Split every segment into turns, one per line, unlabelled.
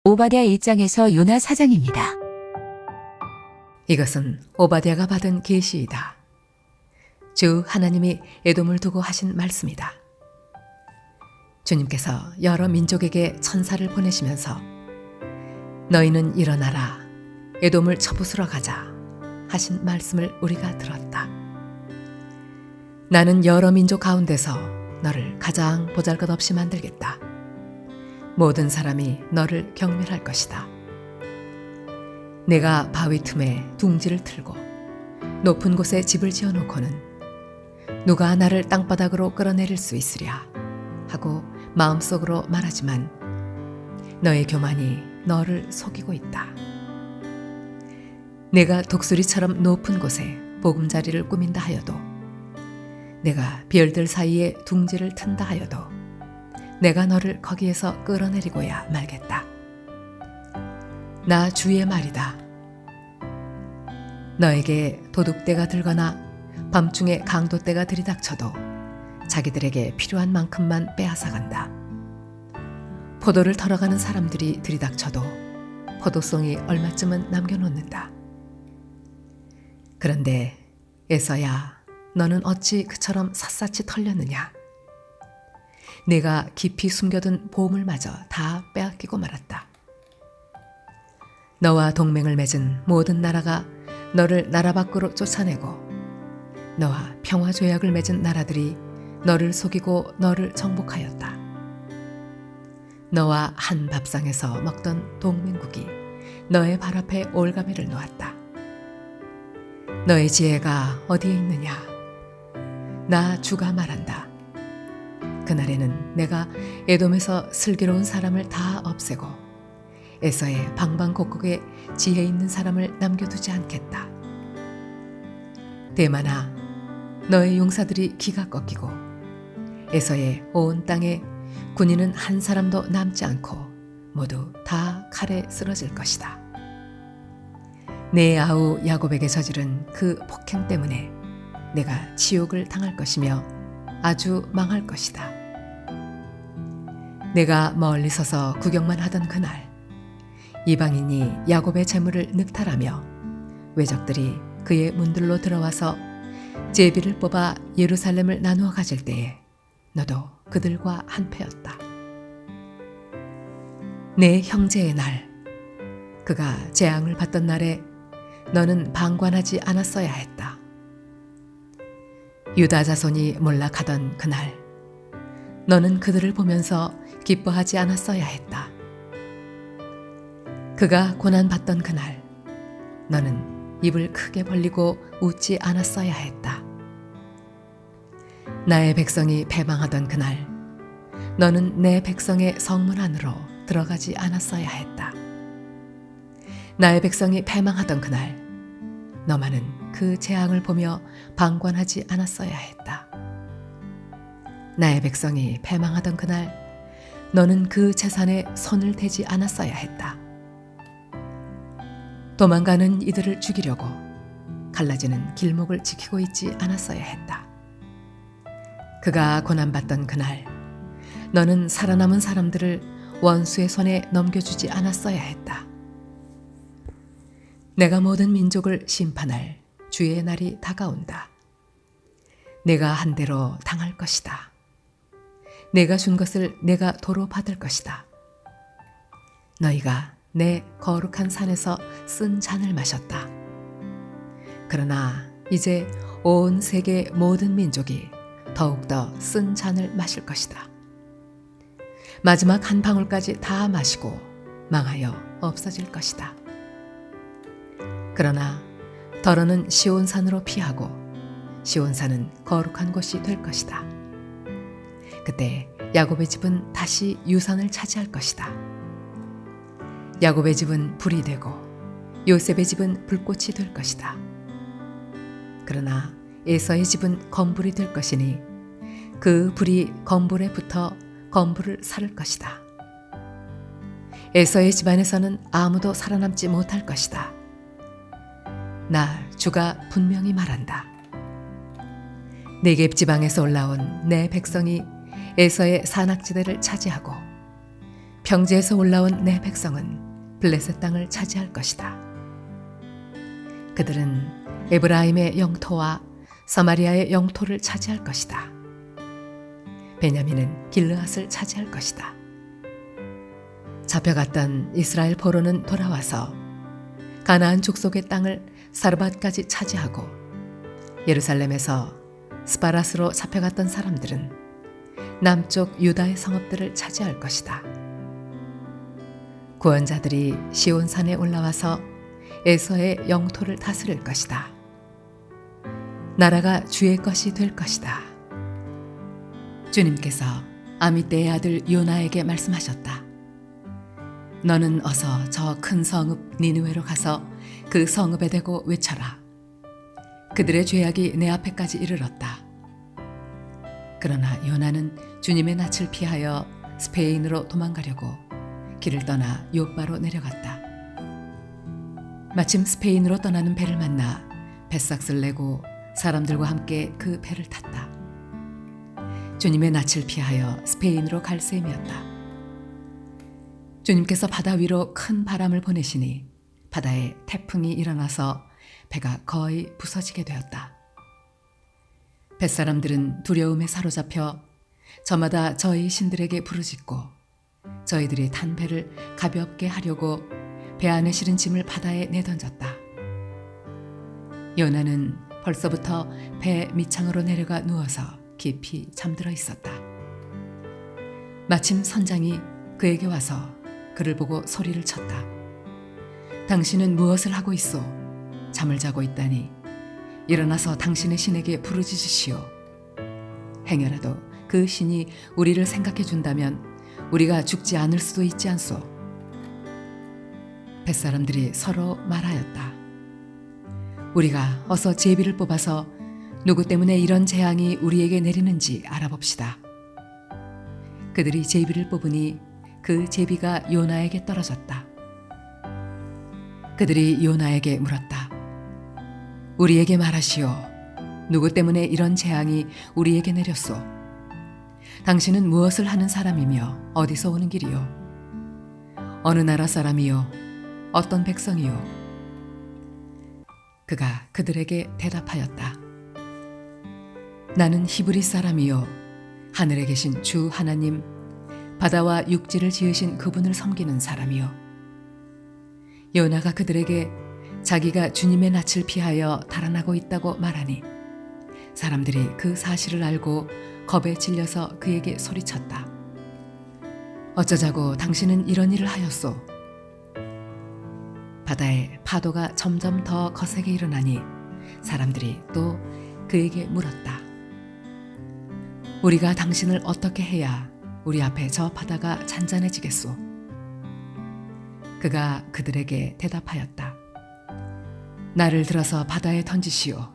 오바댜 1장에서 요나 4장입니다.
이것은 오바댜가 받은 계시이다. 주 하나님이 에돔을 두고 하신 말씀이다. 주님께서 여러 민족에게 천사를 보내시면서 너희는 일어나라 에돔을 쳐부수러 가자 하신 말씀을 우리가 들었다. 나는 여러 민족 가운데서 너를 가장 보잘것없이 만들겠다. 모든 사람이 너를 경멸할 것이다. 내가 바위 틈에 둥지를 틀고 높은 곳에 집을 지어놓고는 누가 나를 땅바닥으로 끌어내릴 수 있으랴 하고 마음속으로 말하지만 너의 교만이 너를 속이고 있다. 내가 독수리처럼 높은 곳에 보금자리를 꾸민다 하여도, 내가 별들 사이에 둥지를 튼다 하여도 내가 너를 거기에서 끌어내리고야 말겠다. 나 주의 말이다. 너에게 도둑대가 들거나 밤중에 강도떼가 들이닥쳐도 자기들에게 필요한 만큼만 빼앗아간다. 포도를 털어가는 사람들이 들이닥쳐도 포도송이 얼마쯤은 남겨놓는다. 그런데 에서야, 너는 어찌 그처럼 샅샅이 털렸느냐? 내가 깊이 숨겨둔 보물마저 다 빼앗기고 말았다. 너와 동맹을 맺은 모든 나라가 너를 나라 밖으로 쫓아내고 너와 평화조약을 맺은 나라들이 너를 속이고 너를 정복하였다. 너와 한 밥상에서 먹던 동맹국이 너의 발 앞에 올가매를 놓았다. 너의 지혜가 어디에 있느냐? 나 주가 말한다. 그날에는 내가 에돔에서 슬기로운 사람을 다 없애고 에서의 방방곡곡에 지혜 있는 사람을 남겨두지 않겠다. 대만아, 너의 용사들이 기가 꺾이고 에서의 온 땅에 군인은 한 사람도 남지 않고 모두 다 칼에 쓰러질 것이다. 내 아우 야곱에게 저지른 그 폭행 때문에 내가 치욕을 당할 것이며 아주 망할 것이다. 내가 멀리 서서 구경만 하던 그날, 이방인이 야곱의 재물을 늑탈하며 외적들이 그의 문들로 들어와서 제비를 뽑아 예루살렘을 나누어 가질 때에 너도 그들과 한패였다. 내 형제의 날, 그가 재앙을 받던 날에 너는 방관하지 않았어야 했다. 유다 자손이 몰락하던 그날, 너는 그들을 보면서 기뻐하지 않았어야 했다. 그가 고난받던 그날, 너는 입을 크게 벌리고 웃지 않았어야 했다. 나의 백성이 패망하던 그날, 너는 내 백성의 성문 안으로 들어가지 않았어야 했다. 나의 백성이 패망하던 그날, 너만은 그 재앙을 보며 방관하지 않았어야 했다. 나의 백성이 패망하던 그날, 너는 그 재산에 손을 대지 않았어야 했다. 도망가는 이들을 죽이려고 갈라지는 길목을 지키고 있지 않았어야 했다. 그가 고난받던 그날, 너는 살아남은 사람들을 원수의 손에 넘겨주지 않았어야 했다. 내가 모든 민족을 심판할 주의 날이 다가온다. 내가 한 대로 당할 것이다. 내가 준 것을 내가 도로 받을 것이다. 너희가 내 거룩한 산에서 쓴 잔을 마셨다. 그러나 이제 온 세계 모든 민족이 더욱더 쓴 잔을 마실 것이다. 마지막 한 방울까지 다 마시고 망하여 없어질 것이다. 그러나 더러는 시온산으로 피하고 시온산은 거룩한 곳이 될 것이다. 그때 야곱의 집은 다시 유산을 차지할 것이다. 야곱의 집은 불이 되고 요셉의 집은 불꽃이 될 것이다. 그러나 에서의 집은 검불이 될 것이니 그 불이 검불에 붙어 검불을 사를 것이다. 에서의 집안에서는 아무도 살아남지 못할 것이다. 나 주가 분명히 말한다. 네겝 지방에서 올라온 내 백성이 에서의 산악지대를 차지하고 평지에서 올라온 내 백성은 블레셋 땅을 차지할 것이다. 그들은 에브라임의 영토와 사마리아의 영토를 차지할 것이다. 베냐민은 길르앗을 차지할 것이다. 잡혀갔던 이스라엘 포로는 돌아와서 가나안 족속의 땅을 사르밧까지 차지하고 예루살렘에서 스바랏으로 잡혀갔던 사람들은 남쪽 유다의 성읍들을 차지할 것이다. 구원자들이 시온산에 올라와서 에서의 영토를 다스릴 것이다. 나라가 주의 것이 될 것이다. 주님께서 아미떼의 아들 요나에게 말씀하셨다. 너는 어서 저 큰 성읍 니느웨로 가서 그 성읍에 대고 외쳐라. 그들의 죄악이 내 앞에까지 이르렀다. 그러나 요나는 주님의 낯을 피하여 스페인으로 도망가려고 길을 떠나 요빠로 내려갔다. 마침 스페인으로 떠나는 배를 만나 뱃삭을 내고 사람들과 함께 그 배를 탔다. 주님의 낯을 피하여 스페인으로 갈 셈이었다. 주님께서 바다 위로 큰 바람을 보내시니 바다에 태풍이 일어나서 배가 거의 부서지게 되었다. 뱃사람들은 두려움에 사로잡혀 저마다 저희 신들에게 부르짖고 저희들이 탄 배를 가볍게 하려고 배 안에 실은 짐을 바다에 내던졌다. 요나는 벌써부터 배 밑창으로 내려가 누워서 깊이 잠들어 있었다. 마침 선장이 그에게 와서 그를 보고 소리를 쳤다. 당신은 무엇을 하고 있소? 잠을 자고 있다니 일어나서 당신의 신에게 부르짖으시오. 행여라도 그 신이 우리를 생각해 준다면 우리가 죽지 않을 수도 있지 않소. 뱃사람들이 서로 말하였다. 우리가 어서 제비를 뽑아서 누구 때문에 이런 재앙이 우리에게 내리는지 알아봅시다. 그들이 제비를 뽑으니 그 제비가 요나에게 떨어졌다. 그들이 요나에게 물었다. 우리에게 말하시오. 누구 때문에 이런 재앙이 우리에게 내렸소? 당신은 무엇을 하는 사람이며 어디서 오는 길이요? 어느 나라 사람이요? 어떤 백성이요? 그가 그들에게 대답하였다. 나는 히브리 사람이요 하늘에 계신 주 하나님 바다와 육지를 지으신 그분을 섬기는 사람이요. 요나가 그들에게 자기가 주님의 낯을 피하여 달아나고 있다고 말하니 사람들이 그 사실을 알고 겁에 질려서 그에게 소리쳤다. 어쩌자고 당신은 이런 일을 하였소? 바다에 파도가 점점 더 거세게 일어나니 사람들이 또 그에게 물었다. 우리가 당신을 어떻게 해야 우리 앞에 저 바다가 잔잔해지겠소? 그가 그들에게 대답하였다. 나를 들어서 바다에 던지시오.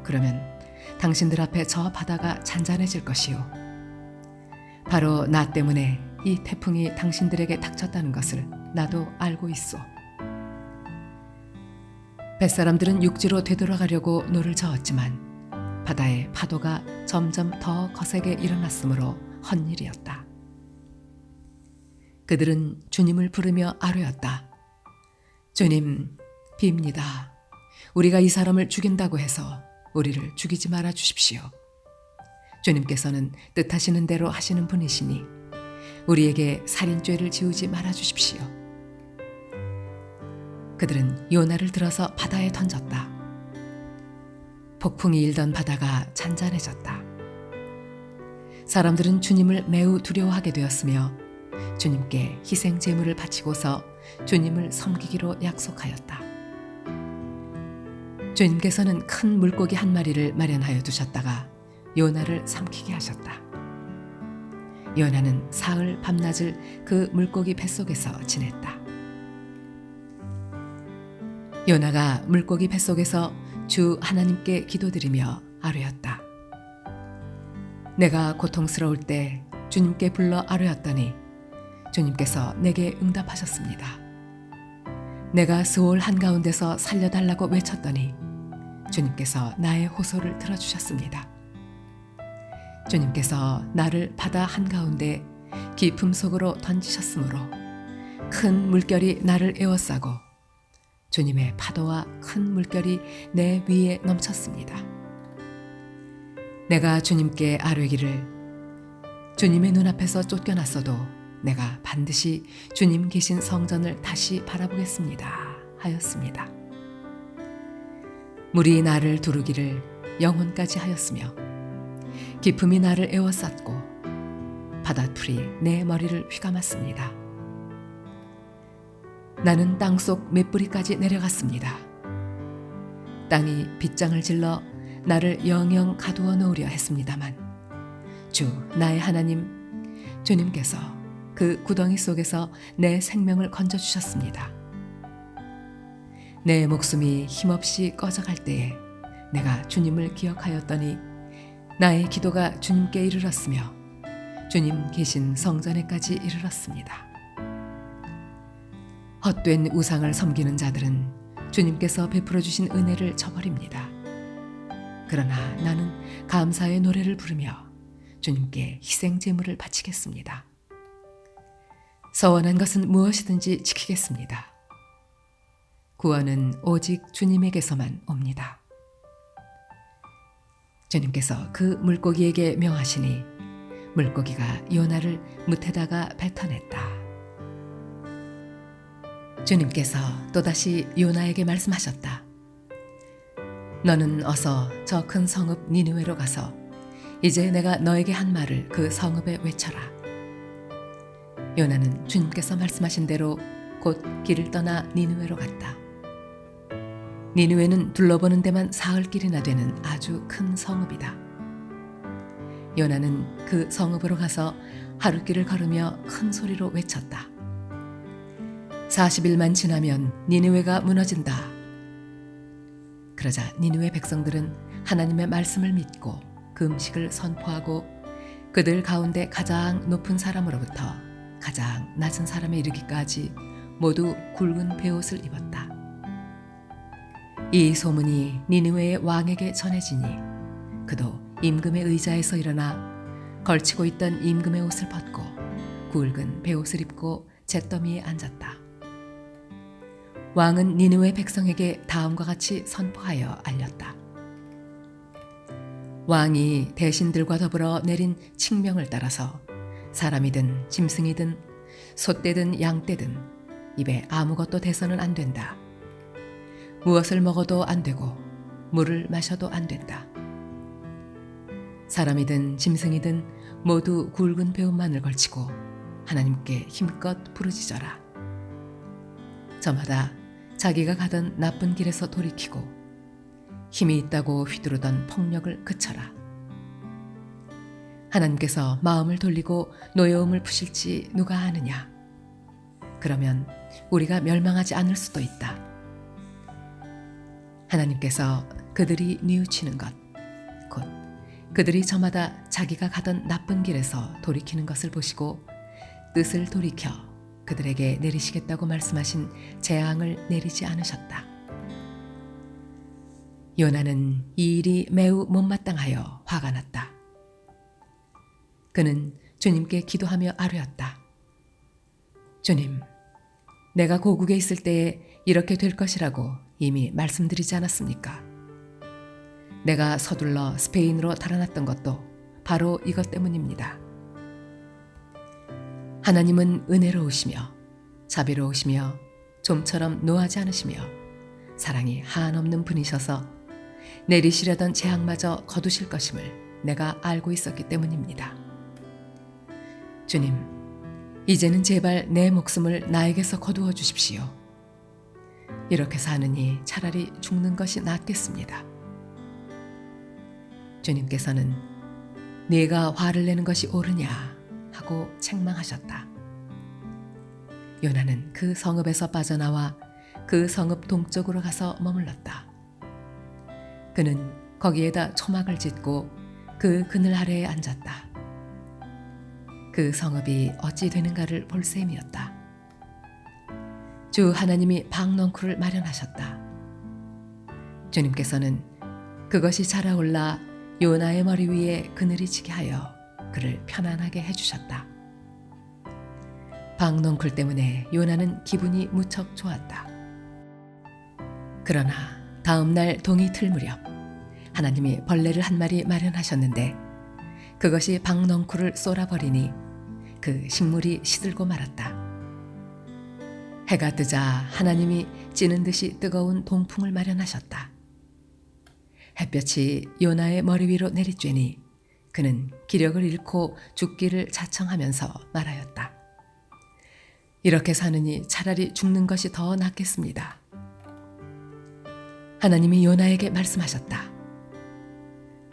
그러면 당신들 앞에 저 바다가 잔잔해질 것이요. 바로 나 때문에 이 태풍이 당신들에게 닥쳤다는 것을 나도 알고 있소. 뱃사람들은 육지로 되돌아가려고 노를 저었지만 바다의 파도가 점점 더 거세게 일어났으므로 헛일이었다. 그들은 주님을 부르며 아뢰었다. 주님, 빕니다. 우리가 이 사람을 죽인다고 해서 우리를 죽이지 말아 주십시오. 주님께서는 뜻하시는 대로 하시는 분이시니 우리에게 살인죄를 지우지 말아 주십시오. 그들은 요나를 들어서 바다에 던졌다. 폭풍이 일던 바다가 잔잔해졌다. 사람들은 주님을 매우 두려워하게 되었으며 주님께 희생 제물을 바치고서 주님을 섬기기로 약속하였다. 주님께서는 큰 물고기 한 마리를 마련하여 두셨다가 요나를 삼키게 하셨다. 요나는 사흘 밤낮을 그 물고기 뱃속에서 지냈다. 요나가 물고기 뱃속에서 주 하나님께 기도드리며 아뢰었다. 내가 고통스러울 때 주님께 불러 아뢰었더니 주님께서 내게 응답하셨습니다. 내가 스올 한가운데서 살려달라고 외쳤더니 주님께서 나의 호소를 들어주셨습니다. 주님께서 나를 바다 한가운데 깊음 속으로 던지셨으므로 큰 물결이 나를 에워싸고 주님의 파도와 큰 물결이 내 위에 넘쳤습니다. 내가 주님께 아뢰기를 주님의 눈앞에서 쫓겨났어도 내가 반드시 주님 계신 성전을 다시 바라보겠습니다 하였습니다. 물이 나를 두르기를 영혼까지 하였으며 기품이 나를 에워쌌고 바닷풀이 내 머리를 휘감았습니다. 나는 땅속 맷뿌리까지 내려갔습니다. 땅이 빗장을 질러 나를 영영 가두어 놓으려 했습니다만 주 나의 하나님 주님께서 그 구덩이 속에서 내 생명을 건져주셨습니다. 내 목숨이 힘없이 꺼져갈 때에 내가 주님을 기억하였더니 나의 기도가 주님께 이르렀으며 주님 계신 성전에까지 이르렀습니다. 헛된 우상을 섬기는 자들은 주님께서 베풀어 주신 은혜를 저버립니다. 그러나 나는 감사의 노래를 부르며 주님께 희생 제물을 바치겠습니다. 서원한 것은 무엇이든지 지키겠습니다. 구원은 오직 주님에게서만 옵니다. 주님께서 그 물고기에게 명하시니 물고기가 요나를 뭇에다가 뱉어냈다. 주님께서 또다시 요나에게 말씀하셨다. 너는 어서 저 큰 성읍 니느웨로 가서 이제 내가 너에게 한 말을 그 성읍에 외쳐라. 요나는 주님께서 말씀하신 대로 곧 길을 떠나 니느웨로 갔다. 니느웨는 둘러보는 데만 사흘길이나 되는 아주 큰 성읍이다. 요나는 그 성읍으로 가서 하룻길을 걸으며 큰 소리로 외쳤다. 40일만 지나면 니느웨가 무너진다. 그러자 니느웨 백성들은 하나님의 말씀을 믿고 그 음식을 선포하고 그들 가운데 가장 높은 사람으로부터 가장 낮은 사람에 이르기까지 모두 굵은 베옷을 입었다. 이 소문이 니느웨의 왕에게 전해지니 그도 임금의 의자에서 일어나 걸치고 있던 임금의 옷을 벗고 굵은 베옷을 입고 잿더미에 앉았다. 왕은 니느웨 백성에게 다음과 같이 선포하여 알렸다. 왕이 대신들과 더불어 내린 칙명을 따라서 사람이든 짐승이든 소떼든 양떼든 입에 아무것도 대서는 안 된다. 무엇을 먹어도 안 되고 물을 마셔도 안 된다. 사람이든 짐승이든 모두 굵은 배옷만을 걸치고 하나님께 힘껏 부르짖어라. 저마다 자기가 가던 나쁜 길에서 돌이키고 힘이 있다고 휘두르던 폭력을 그쳐라. 하나님께서 마음을 돌리고 노여움을 푸실지 누가 아느냐. 그러면 우리가 멸망하지 않을 수도 있다. 하나님께서 그들이 뉘우치는 것, 곧 그들이 저마다 자기가 가던 나쁜 길에서 돌이키는 것을 보시고 뜻을 돌이켜 그들에게 내리시겠다고 말씀하신 재앙을 내리지 않으셨다. 요나는 이 일이 매우 못마땅하여 화가 났다. 그는 주님께 기도하며 아뢰었다. 주님, 내가 고국에 있을 때에 이렇게 될 것이라고 이미 말씀드리지 않았습니까? 내가 서둘러 스페인으로 달아났던 것도 바로 이것 때문입니다. 하나님은 은혜로우시며 자비로우시며 좀처럼 노하지 않으시며 사랑이 한없는 분이셔서 내리시려던 재앙마저 거두실 것임을 내가 알고 있었기 때문입니다. 주님, 이제는 제발 내 목숨을 나에게서 거두어 주십시오. 이렇게 사느니 차라리 죽는 것이 낫겠습니다. 주님께서는 네가 화를 내는 것이 옳으냐 하고 책망하셨다. 요나는 그 성읍에서 빠져나와 그 성읍 동쪽으로 가서 머물렀다. 그는 거기에다 초막을 짓고 그 그늘 아래에 앉았다. 그 성읍이 어찌 되는가를 볼 셈이었다. 주 하나님이 방넝쿨을 마련하셨다. 주님께서는 그것이 자라올라 요나의 머리 위에 그늘이 지게 하여 그를 편안하게 해주셨다. 박넝쿨 때문에 요나는 기분이 무척 좋았다. 그러나 다음 날 동이 틀 무렵 하나님이 벌레를 한 마리 마련하셨는데 그것이 박넝쿨을 쏘아버리니 그 식물이 시들고 말았다. 해가 뜨자 하나님이 찌는 듯이 뜨거운 동풍을 마련하셨다. 햇볕이 요나의 머리 위로 내리쬐니 그는 기력을 잃고 죽기를 자청하면서 말하였다. 이렇게 사느니 차라리 죽는 것이 더 낫겠습니다. 하나님이 요나에게 말씀하셨다.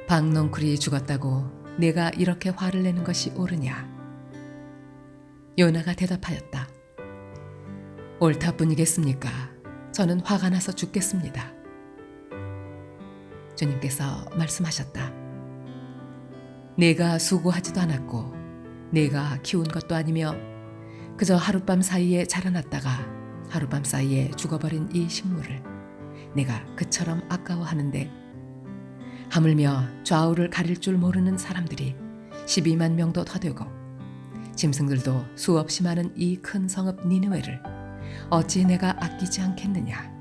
박넝쿨이 죽었다고 내가 이렇게 화를 내는 것이 옳으냐? 요나가 대답하였다. 옳다뿐이겠습니까? 저는 화가 나서 죽겠습니다. 주님께서 말씀하셨다. 내가 수고하지도 않았고 내가 키운 것도 아니며 그저 하룻밤 사이에 자라났다가 하룻밤 사이에 죽어버린 이 식물을 내가 그처럼 아까워하는데 하물며 좌우를 가릴 줄 모르는 사람들이 12만 명도 더 되고 짐승들도 수없이 많은 이 큰 성읍 니느웨를 어찌 내가 아끼지 않겠느냐.